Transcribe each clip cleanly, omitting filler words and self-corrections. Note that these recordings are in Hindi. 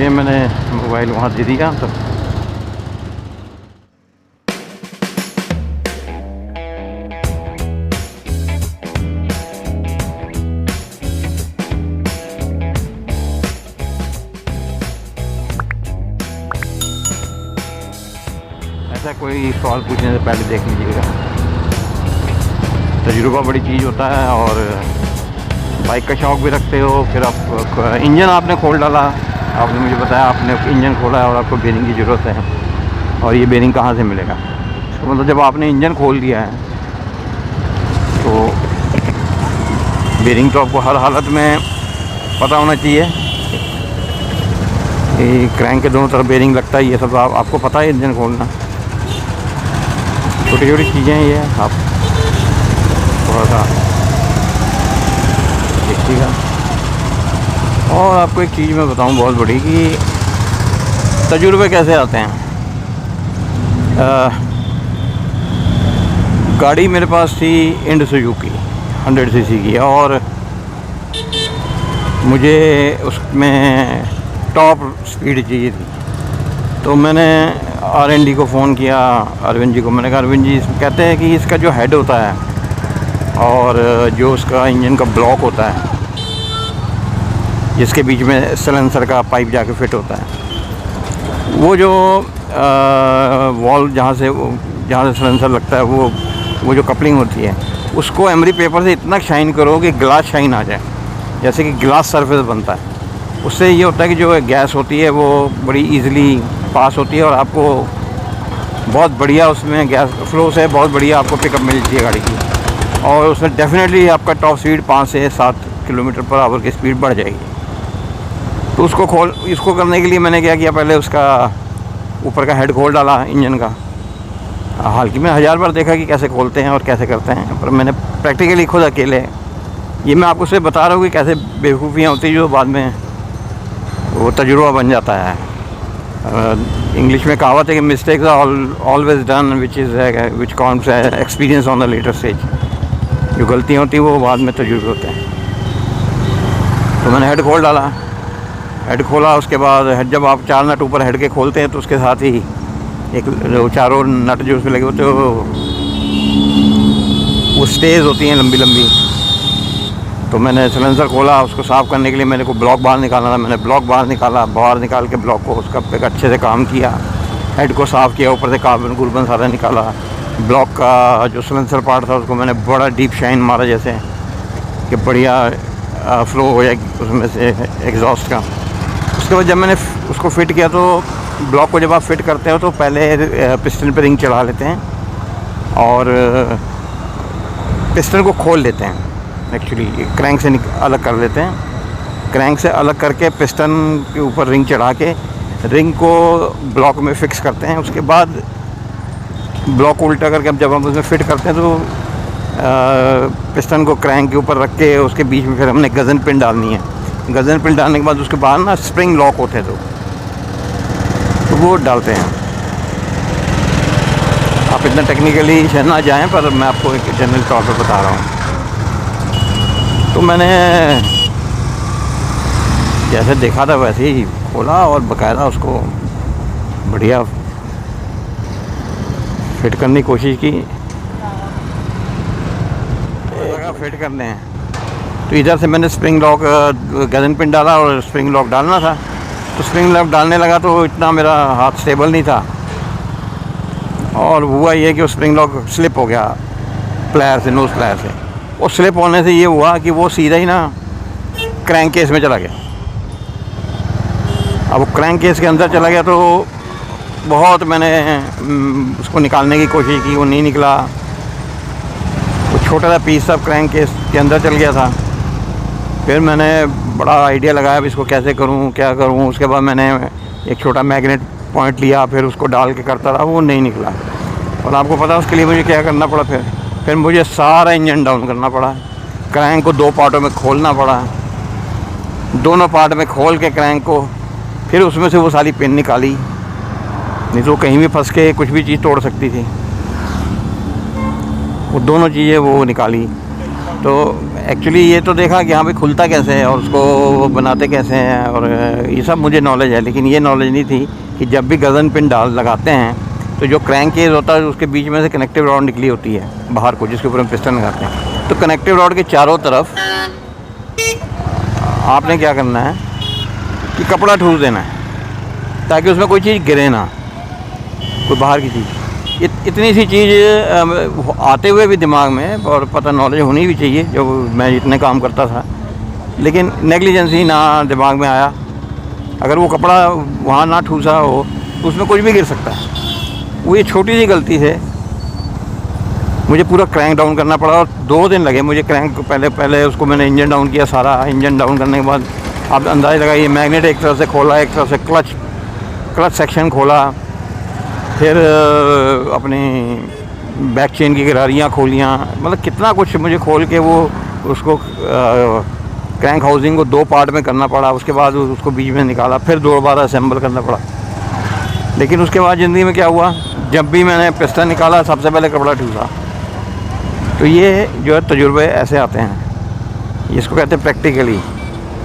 ये मैंने मोबाइल वहाँ दे दिया तो ऐसा कोई सवाल पूछने से पहले देख लीजिएगा। तजुर्बा बड़ी चीज़ होता है। और बाइक का शौक़ भी रखते हो, फिर आप इंजन आपने खोल डाला, आपने मुझे बताया आपने इंजन खोला है और आपको बेरिंग की ज़रूरत है, और ये बेरिंग कहाँ से मिलेगा? तो मतलब जब आपने इंजन खोल दिया है तो बेरिंग तो आपको हर हालत में पता होना चाहिए। ये क्रैंक के दोनों तरफ बेरिंग लगता है, ये सब आपको पता है इंजन खोलना। छोटी छोटी चीज़ें ये आप थोड़ा सा देखिएगा। और आपको एक चीज़ मैं बताऊं बहुत बड़ी कि तजुर्बे कैसे आते हैं। गाड़ी मेरे पास थी इंड सुजुकी 100 सीसी की, और मुझे उसमें टॉप स्पीड चाहिए थी। तो मैंने R&D को फ़ोन किया, अरविंद जी को। मैंने कहा अरविंद जी, कहते हैं कि इसका जो हेड होता है और जो उसका इंजन का ब्लॉक होता है, जिसके बीच में सिलेंसर का पाइप जाके फिट होता है, वो जो वॉल्व जहाँ से सिलेंसर लगता है, वो जो कपलिंग होती है, उसको एमरी पेपर से इतना शाइन करो कि ग्लास शाइन आ जाए, जैसे कि ग्लास सरफेस बनता है। उससे ये होता है कि जो गैस होती है वो बड़ी इजीली पास होती है और आपको बहुत बढ़िया उसमें गैस फ्लो से बहुत बढ़िया आपको पिकअप मिलती है गाड़ी की। और उसमें डेफिनेटली आपका टॉप स्पीड 5 से 7 किलोमीटर पर आवर की स्पीड बढ़ जाएगी। तो इसको करने के लिए मैंने क्या किया, पहले उसका ऊपर का हेड खोल डाला इंजन का। हालांकि मैं 1000 बार देखा कि कैसे खोलते हैं और कैसे करते हैं, पर मैंने प्रैक्टिकली खुद अकेले, ये मैं आपको सिर्फ बता रहा हूँ कि कैसे बेवकूफ़ियाँ होती हैं जो बाद में वो तजुर्बा बन जाता है। इंग्लिश में कहावत है कि mistakes are always done which counts experience on the later stage. जो गलतियाँ होती हैं वो बाद में तजुर्बे होते हैं। तो मैंने हेड खोल डाला, हेड खोला, उसके बाद हेड जब आप 4 नट ऊपर हेड के खोलते हैं तो उसके साथ ही एक चारों नट जो उसमें लगे होते हैं वो स्टेज होती हैं लंबी लंबी। तो मैंने सिलेंसर खोला, उसको साफ़ करने के लिए मेरे को ब्लॉक बाहर निकालना था। मैंने ब्लॉक बाहर निकाल के ब्लॉक को उसका पे अच्छे से काम किया, हेड को साफ़ किया, ऊपर से कार्बन कुर्बन सारा निकाला। ब्लॉक का जो सिलेंसर पार्ट था उसको मैंने बड़ा डीप शाइन मारा, जैसे कि बढ़िया फ्लो हो जाए उसमें से एग्जॉस्ट का। उसके बाद जब मैंने उसको फिट किया तो ब्लॉक को जब आप फिट करते हो तो पहले पिस्टन पे रिंग चढ़ा लेते हैं और पिस्टन को खोल लेते हैं। एक्चुअली क्रैंक से अलग कर लेते हैं। क्रैंक से अलग करके पिस्टन के ऊपर रिंग चढ़ा के रिंग को ब्लॉक में फ़िक्स करते हैं। उसके बाद ब्लॉक उल्टा करके अब जब हम उसमें फ़िट करते हैं तो पिस्टन को क्रैंक के ऊपर रख के उसके बीच में फिर हमने गज़न पिन डालनी है। गज़न पिन डालने के बाद उसके बाद ना स्प्रिंग लॉक होते हैं तो वो डालते हैं। आप इतना टेक्निकली ना जाएं, पर मैं आपको एक जनरल तौर पर बता रहा हूँ। तो मैंने जैसे देखा था वैसे ही खोला और बाकायदा उसको बढ़िया फिट करने की कोशिश की। फिट करने हैं तो इधर से मैंने स्प्रिंग लॉक गज़न पिन डाला और स्प्रिंग लॉक डालना था। तो स्प्रिंग लॉक डालने लगा तो इतना मेरा हाथ स्टेबल नहीं था, और हुआ ये कि वो स्प्रिंग लॉक स्लिप हो गया प्लेयर से, नोज़ प्लेयर से। और स्लिप होने से ये हुआ कि वो सीधा ही ना क्रैंक केस में चला गया। अब वो क्रैंक केस के अंदर चला गया तो बहुत मैंने उसको निकालने की कोशिश की, वो नहीं निकला। वो छोटा सा पीस सब क्रैंक केस के अंदर चल गया था। फिर मैंने बड़ा आइडिया लगाया अब इसको कैसे करूं, क्या करूं। उसके बाद मैंने एक छोटा मैग्नेट पॉइंट लिया, फिर उसको डाल के करता रहा, वो नहीं निकला। और आपको पता है उसके लिए मुझे क्या करना पड़ा, फिर मुझे सारा इंजन डाउन करना पड़ा। क्रैंक को 2 पार्टों में खोलना पड़ा, दोनों पार्ट में खोल के क्रैंक को, फिर उसमें से वो सारी पिन निकाली, नहीं तो कहीं भी फंस के कुछ भी चीज़ तोड़ सकती थी। वो दोनों चीज़ें वो निकाली, तो एक्चुअली ये तो देखा कि हाँ भाई खुलता कैसे है और उसको बनाते कैसे हैं, और ये सब मुझे नॉलेज है, लेकिन ये नॉलेज नहीं थी कि जब भी गर्दन पिन लगाते हैं तो जो क्रैंक केस होता है उसके बीच में से कनेक्टिव रॉड निकली होती है बाहर को, जिसके ऊपर हम पिस्टन लगाते हैं। तो कनेक्टिव रॉड के चारों तरफ आपने क्या करना है कि कपड़ा ठूस देना है ताकि उसमें कोई चीज़ गिरे ना, कोई बाहर की चीज़। इतनी सी चीज़ आते हुए भी दिमाग में और पता नॉलेज होनी भी चाहिए, जो मैं इतने काम करता था, लेकिन नेग्लिजेंसी ना दिमाग में आया। अगर वो कपड़ा वहाँ ना ठूसा हो तो उसमें कुछ भी गिर सकता है। वो ये छोटी सी गलती से मुझे पूरा क्रैंक डाउन करना पड़ा और 2 दिन लगे मुझे क्रैंक पहले उसको मैंने इंजन डाउन किया सारा। इंजन डाउन करने के बाद आप अंदाज़ा लगाइए, मैग्नेट एक तरफ से खोला, एक तरफ से क्लच सेक्शन खोला, फिर अपनी बैक चेन की गिरारियाँ खोलियाँ, मतलब कितना कुछ मुझे खोल के वो उसको क्रैंक हाउसिंग को 2 पार्ट में करना पड़ा। उसके बाद उसको बीच में निकाला, फिर दोबारा असेंबल करना पड़ा। लेकिन उसके बाद ज़िंदगी में क्या हुआ, जब भी मैंने पिस्टन निकाला सबसे पहले कपड़ा ठूसा। तो ये जो है तजुर्बे ऐसे आते हैं, इसको कहते हैं प्रैक्टिकली,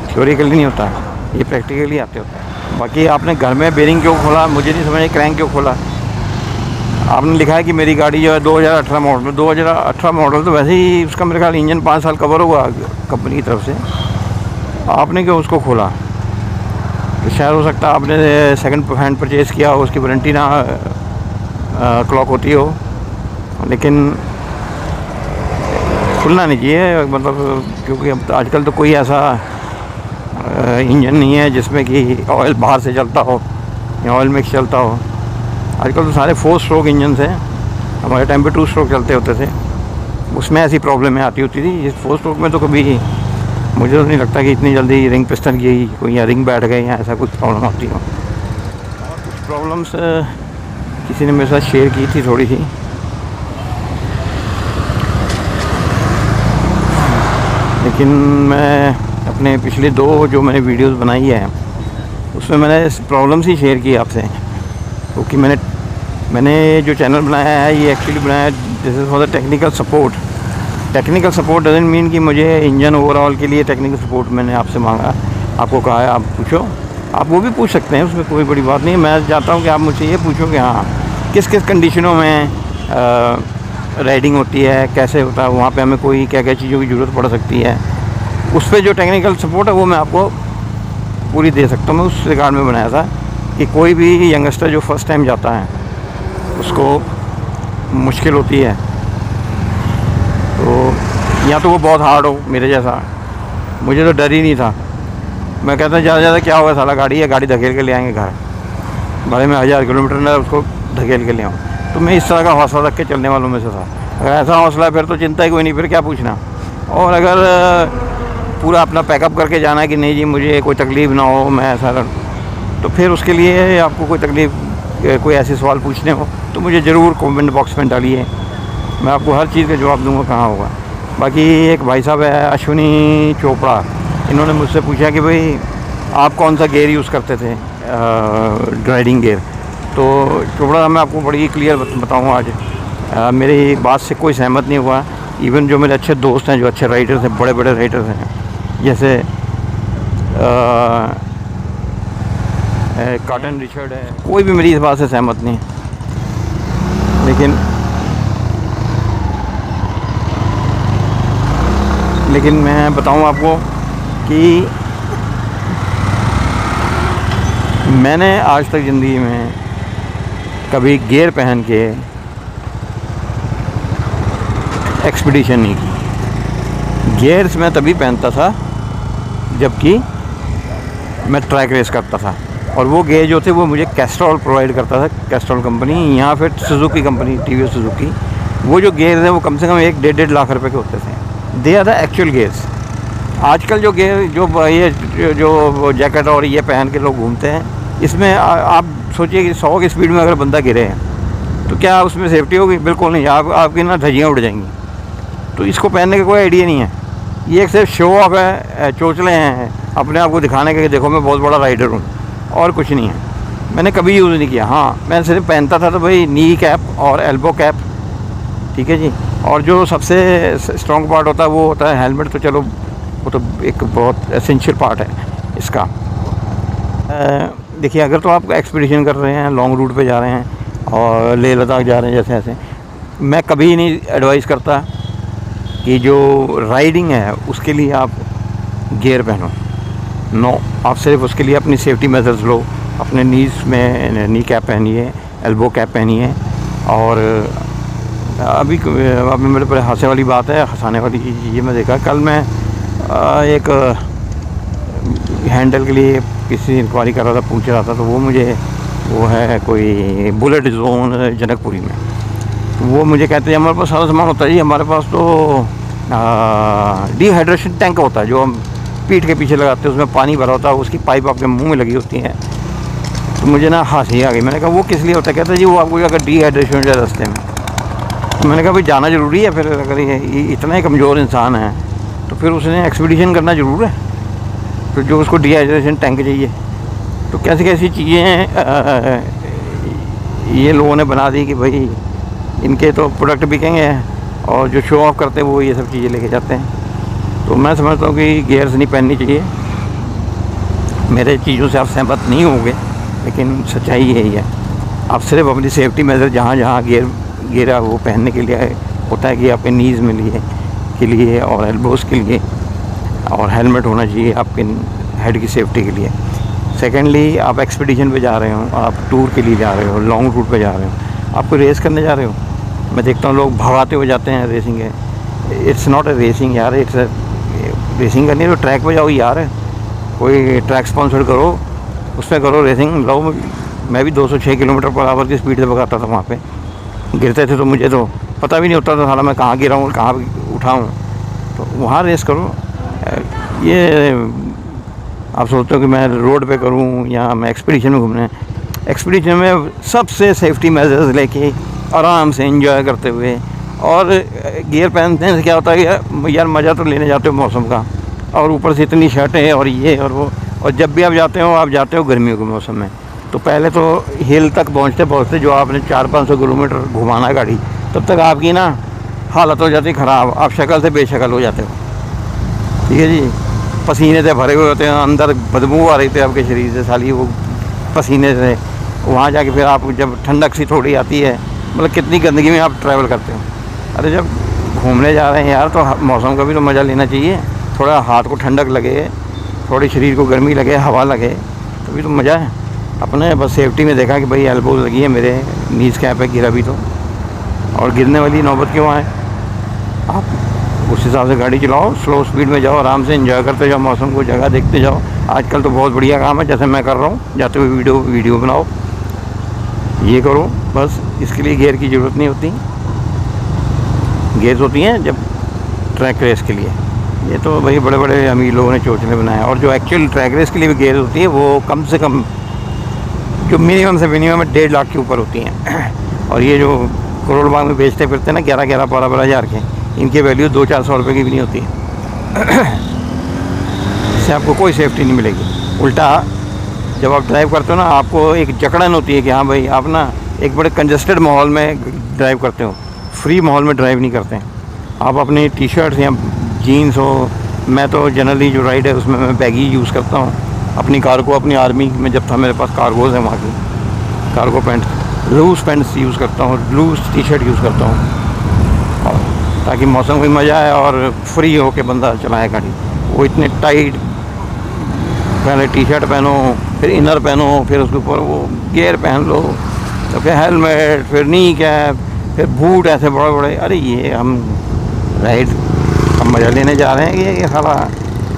थ्योरिकली नहीं होता, ये प्रैक्टिकली आते होता है। बाकी आपने घर में बेरिंग क्यों खोला, मुझे नहीं समझ, क्रैंक क्यों खोला। आपने लिखा है कि मेरी गाड़ी जो है 2018 मॉडल, 2018 मॉडल तो वैसे ही उसका मेरे ख्याल इंजन 5 साल कवर हुआ कंपनी की तरफ से, आपने क्यों उसको खोला। तो शायद हो सकता है आपने सेकंड हैंड परचेज़ किया हो, उसकी वारंटी ना क्लॉक होती हो, लेकिन खुलना नहीं चाहिए, मतलब क्योंकि अब आजकल तो कोई ऐसा इंजन नहीं है जिसमें कि ऑयल बाहर से चलता हो या ऑयल मिक्स चलता हो। आजकल तो सारे 4 स्ट्रोक इंजन हैं, हमारे टाइम पे 2 स्ट्रोक चलते होते थे, उसमें ऐसी प्रॉब्लमें आती होती थी। इस 4 स्ट्रोक में तो कभी मुझे तो नहीं लगता कि इतनी जल्दी रिंग पिस्टन की कोई या रिंग बैठ गई या ऐसा कुछ प्रॉब्लम आती हो। और कुछ प्रॉब्लम्स किसी ने मेरे साथ शेयर की थी थोड़ी सी, लेकिन मैं अपने पिछले 2 जो मैंने वीडियोस बनाई है उसमें मैंने प्रॉब्लम्स ही शेयर की आपसे, क्योंकि मैंने जो चैनल बनाया है ये एक्चुअली बनाया है this is for the technical support. Technical support doesn't mean कि मुझे इंजन ओवरऑल के लिए टेक्निकल सपोर्ट मैंने आपसे मांगा, आपको कहा है आप पूछो, आप वो भी पूछ सकते हैं, उसमें कोई बड़ी बात नहीं है। मैं चाहता हूँ कि आप मुझसे ये पूछो कि हाँ किस किस कंडीशनों में राइडिंग होती है, कैसे होता है, वहाँ पे हमें कोई क्या क्या चीज़ों की ज़रूरत पड़ सकती है, उस पर जो टेक्निकल सपोर्ट है वो मैं आपको पूरी दे सकता हूँ। मैं उस रिगार्ड में बनाया था कि कोई भी यंगस्टर जो फर्स्ट टाइम जाता है उसको मुश्किल होती है, तो या तो वो बहुत हार्ड हो मेरे जैसा, मुझे तो डर ही नहीं था। मैं कहता ज़्यादा ज़्यादा क्या होगा, साला गाड़ी है, गाड़ी धकेल के ले आएंगे घर, भले में 1000 किलोमीटर में उसको धकेल के ले आऊँ। तो मैं इस तरह का हौसला रख के चलने वालों में से था। अगर ऐसा हौसला है फिर तो चिंता ही कोई नहीं, फिर क्या पूछना। और अगर पूरा अपना पैकअप करके जाना है कि नहीं जी मुझे कोई तकलीफ़ ना हो, मैं ऐसा तो फिर उसके लिए आपको कोई तकलीफ़, कोई ऐसे सवाल पूछने हो तो मुझे ज़रूर कमेंट बॉक्स में डालिए, मैं आपको हर चीज़ का जवाब दूंगा कहाँ होगा। बाकी एक भाई साहब है अश्विनी चोपड़ा, इन्होंने मुझसे पूछा कि भाई आप कौन सा गियर यूज़ करते थे, राइडिंग गियर। तो चोपड़ा मैं आपको बड़ी क्लियर बताऊँगा आज, मेरी बात से कोई सहमत नहीं हुआ। इवन जो मेरे अच्छे दोस्त हैं, जो अच्छे राइडर्स हैं, बड़े बड़े राइडर्स हैं, जैसे कॉटन रिचर्ड है, कोई भी मेरी इस बात से सहमत नहीं। लेकिन मैं बताऊं आपको कि मैंने आज तक ज़िंदगी में कभी गियर पहन के एक्सपीडिशन नहीं की। गियर्स मैं तभी पहनता था जबकि मैं ट्रैक रेस करता था, और वो गियर जो थे वो मुझे कैस्ट्रॉल प्रोवाइड करता था, कैस्ट्रॉल कंपनी, यहाँ फिर सुजुकी कंपनी, टीवीएस सुजुकी। वो जो गियर थे वो कम से कम 1-1.5 लाख रुपए के होते थे। They are the actual gears. आजकल जो गियर जो जैकेट और ये पहन के लोग घूमते हैं, इसमें आप सोचिए कि 100 की स्पीड में अगर बंदा गिरे तो क्या उसमें सेफ्टी होगी? बिल्कुल नहीं, आपकी ना धज्जियाँ उड़ जाएंगी। तो इसको पहनने का कोई आइडिया नहीं है, ये एक सिर्फ शो ऑफ है, चोचले हैं अपने आप को दिखाने के, देखो मैं बहुत बड़ा राइडर हूँ, और कुछ नहीं है। मैंने कभी यूज़ नहीं किया। हाँ, मैं सिर्फ पहनता था तो भाई नी कैप और एल्बो कैप, ठीक है जी, और जो सबसे स्ट्रॉन्ग पार्ट होता है वो होता है हेलमेट। तो चलो वो तो एक बहुत एसेंशियल पार्ट है इसका। देखिए, अगर तो आप एक्सपीडिशन कर रहे हैं, लॉन्ग रूट पे जा रहे हैं और लेह लद्दाख जा रहे हैं जैसे ऐसे, मैं कभी नहीं एडवाइस करता कि जो राइडिंग है उसके लिए आप गियर पहनो। नो, आप सिर्फ उसके लिए अपनी सेफ्टी मेजर्स लो। अपने नीज़ में नी कैप पहनिए, एल्बो कैप पहनिए। और अभी मेरे पर हंसे वाली बात है, हंसाने वाली ये मैं देखा, कल मैं एक हैंडल के लिए किसी इंक्वायरी कर रहा था, पूछ रहा था, तो वो मुझे वो है कोई बुलेट जोन जनकपुरी में, तो वो मुझे कहते हैं हमारे पास सारा सामान होता है जी, हमारे पास तो डिहाइड्रेशन टैंक होता है जो हम पीठ के पीछे लगाते हैं, उसमें पानी भरा होता है, उसकी पाइप आपके मुंह में लगी होती है। तो मुझे ना हंसी आ गई। मैंने कहा वो किस लिए होता है? कहते हैं जी वो आपको अगर डिहाइड्रेशन हो जाए रास्ते में। तो मैंने कहा भाई जाना ज़रूरी है फिर? अगर ये इतना ही कमज़ोर इंसान है तो फिर उसने एक्सपीडिशन करना ज़रूर है, तो जो उसको डिहाइड्रेशन टैंक चाहिए। तो कैसी कैसी चीज़ें ये लोगों ने बना दी कि भाई इनके तो प्रोडक्ट बिकेंगे और जो शो ऑफ करते हैं वो ये सब चीज़ें लेके जाते हैं। तो मैं समझता हूँ कि गियर्स नहीं पहननी चाहिए। मेरे चीज़ों से आप सहमत नहीं होंगे, लेकिन सच्चाई यही है। आप सिर्फ अपनी सेफ्टी मेजर जहाँ जहाँ गियर वो पहनने के लिए होता है कि आपके नीज़ में के लिए और एल्बोस के लिए, और हेलमेट होना चाहिए आपके हेड की सेफ्टी के लिए। सेकेंडली, आप एक्सपीडिशन पे जा रहे हो, आप टूर के लिए जा रहे हो, लॉन्ग रूट पे जा रहे हो, आपको रेस करने जा रहे हो। मैं देखता हूँ लोग भगाते हुए जाते हैं, रेसिंग है। इट्स नॉट ए रेसिंग यार, इट्स रेसिंग करनी है तो ट्रैक पे जाओ यार, कोई ट्रैक स्पॉन्सर करो, उस पर करो रेसिंग। लो, मैं भी 206 किलोमीटर पर आवर की स्पीड से भगाता था वहाँ पे। गिरते थे तो मुझे तो पता भी नहीं होता था साला मैं कहाँ गिरा हूँ, कहाँ उठाऊँ। तो वहाँ रेस करो। ये आप सोचते हो कि मैं रोड पे करूँ या मैं एक्सपीडिशन में घूमने, एक्सपीडिशन में सबसे सेफ्टी मेजर्स लेके आराम से एंजॉय करते हुए, और गियर पहनने से क्या होता है यार मज़ा तो लेने जाते हो मौसम का, और ऊपर से इतनी शर्टें और ये और वो। और जब भी आप जाते हो गर्मियों के मौसम में, तो पहले तो हिल तक पहुँचते जो आपने 400-500 किलोमीटर घुमाना है गाड़ी, तब तक आपकी ना हालत हो जाती ख़राब, आप शक्ल से बेशक्ल हो जाते हो। ठीक है जी, पसीने से भरे हुए होते हैं, अंदर बदबू आ रही थी आपके शरीर से साली वो पसीने से। वहाँ जाके फिर आप जब ठंडक सी थोड़ी आती है, मतलब कितनी गंदगी में आप ट्रैवल करते हो। अरे जब घूमने जा रहे हैं यार तो मौसम का भी तो मज़ा लेना चाहिए। थोड़ा हाथ को ठंडक लगे, थोड़ी शरीर को गर्मी लगे, हवा लगे, तो भी तो मज़ा है। अपने बस सेफ्टी में देखा कि भाई एल्बो लगी है, मेरे नीज़ कैप है, गिरा भी तो, और गिरने वाली नौबत क्यों आए। आप उस हिसाब से गाड़ी चलाओ, स्लो स्पीड में जाओ, आराम से एंजॉय करते जाओ, मौसम को जगह देखते जाओ। आजकल तो बहुत बढ़िया काम है, जैसे मैं कर रहा हूँ, जाते हुए वीडियो बनाओ, ये करो। बस इसके लिए गियर की ज़रूरत नहीं होती। गियर्स होती हैं जब ट्रैक रेस के लिए, ये तो भाई बड़े बड़े अमीर लोगों ने चोचले बनाए। और जो एक्चुअल ट्रैक रेस के लिए भी गियर्स होती है वो कम से कम जो मिनिमम से मिनिमम 1.5 लाख के ऊपर होती हैं। और ये जो करोड़ बाग में बेचते फिरते हैं ना 11-11, 12-12 हज़ार के, इनकी वैल्यू 200-400 रुपये की भी नहीं होती है। इससे आपको कोई सेफ्टी नहीं मिलेगी। उल्टा जब आप ड्राइव करते हो ना, आपको एक जकड़न होती है कि हाँ भाई आप ना एक बड़े कंजस्टेड माहौल में ड्राइव करते हो, फ्री माहौल में ड्राइव नहीं करते। आप अपनी टी शर्ट्स या जीन्स हो, मैं तो जनरली जो राइड है उसमें मैं बैगी यूज़ करता हूँ। अपनी कार को, अपनी आर्मी में जब था मेरे पास कार्गोज़ है वहाँ की, cargo pant, loose pants use करता हूँ, लूज़ टी शर्ट यूज़ करता हूँ, और ताकि मौसम को मज़ा आए और फ्री हो के बंदा चलाए गाड़ी। वो इतने टाइट, पहले टी शर्ट पहनो, फिर इनर पहनो, फिर उसके ऊपर वो गियर पहन लो, तो फिर हेलमेट, फिर नी कैप, फिर बूट ऐसे बड़े बड़े। अरे ये हम राइड हम मज़ा लेने जा रहे हैं कि ये साला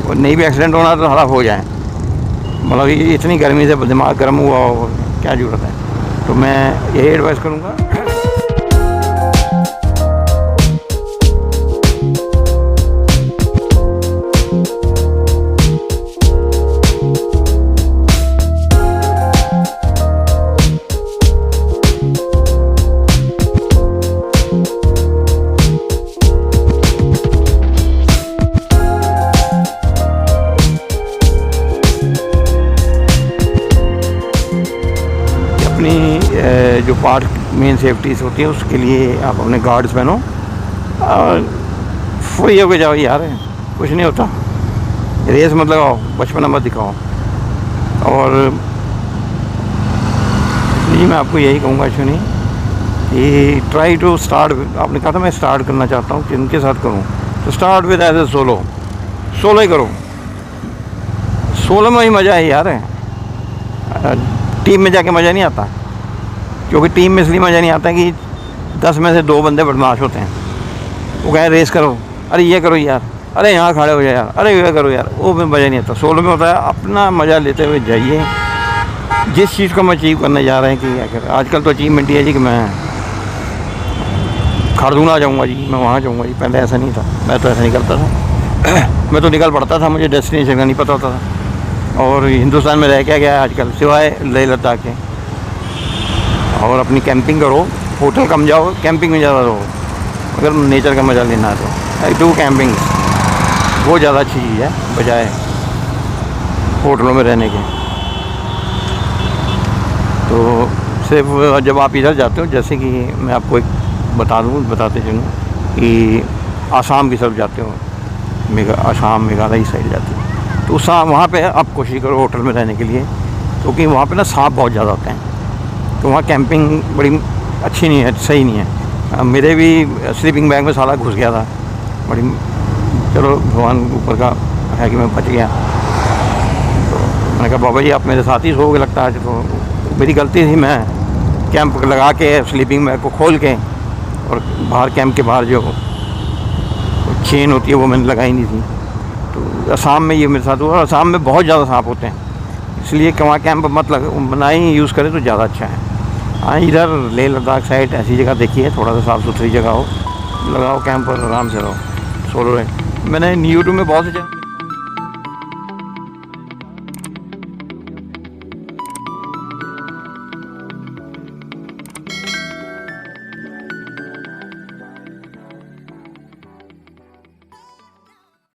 और नहीं भी एक्सीडेंट होना तो साला हो जाए। मतलब ये इतनी गर्मी से दिमाग गर्म हुआ हो, क्या ज़रूरत है। तो मैं यही एडवाइस करूँगा। अपनी जो पार्ट मेन सेफ्टीज होती है उसके लिए आप अपने गार्ड्स पहनो, और फ्री होके जाओ यार, कुछ नहीं होता। रेस मत लगाओ, बचपना मत दिखाओ। और जी मैं आपको यही कहूँगा सुनी कि ट्राई टू स्टार्ट, आपने कहा था मैं स्टार्ट करना चाहता हूँ, किनके साथ करूँ, तो start with as a solo ही करो। सोलो में ही मज़ा है यार, टीम में जाके मज़ा नहीं आता। क्योंकि टीम में इसलिए मज़ा नहीं आता कि 10 में से 2 बंदे बदमाश होते हैं, वो कहें रेस करो, अरे ये करो यार, अरे यहाँ खड़े हो जाए यार, अरे ये करो यार, वो में मज़ा नहीं आता। सोलो में होता है अपना मज़ा लेते हुए जाइए, जिस चीज़ को हम अचीव करने जा रहे हैं कि क्या करें। आजकल तो अचीवमेंट ये जी कि मैं खारदूना जाऊँगा जी, मैं वहाँ जाऊँगा जी। पहले ऐसा नहीं था, मैं तो ऐसा नहीं करता था मैं तो निकल पड़ता था, मुझे डेस्टिनेशन का नहीं पता होता था। और हिंदुस्तान में रह क्या गया आजकल, सिवाय लेह लद्दाख के। और अपनी कैंपिंग करो, होटल कम जाओ, कैंपिंग में ज़्यादा रहो अगर नेचर का मज़ा लेना है तो। आई डू कैंपिंग, वो ज़्यादा अच्छी चीज़ है बजाय होटलों में रहने के। तो सिर्फ जब आप इधर जाते हो, जैसे कि मैं आपको एक बताते चलूँ कि आसाम की तरफ जाते हो, आसाम मेघालय साइड जाते हो, तो उस वहाँ पे आप कोशिश करो होटल में रहने के लिए, क्योंकि वहाँ पे ना सांप बहुत ज़्यादा होते हैं। तो वहाँ कैंपिंग बड़ी अच्छी नहीं है, सही नहीं है। मेरे भी स्लीपिंग बैग में साला घुस गया था, बड़ी, चलो भगवान ऊपर का है कि मैं बच गया। तो मैंने कहा बाबा जी आप मेरे साथ ही सोओगे लगता है। तो मेरी गलती थी, मैं कैंप लगा के स्लीपिंग बैग को खोल के और बाहर कैंप के बाहर जो चेन होती है वो मैंने लगाई नहीं थी। तो असम में ये मेरे साथ हुआ। असम में बहुत ज़्यादा सांप होते हैं, इसलिए कि वहाँ कैंप मत बनाए, यूज़ करें तो ज़्यादा अच्छा है। हाँ, इधर लेह लद्दाख साइड ऐसी जगह देखिए, थोड़ा सा साफ़ सुथरी जगह हो, लगाओ कैंप और आराम से रहो, सोलो रहे। मैंने यूट्यूब में बहुत से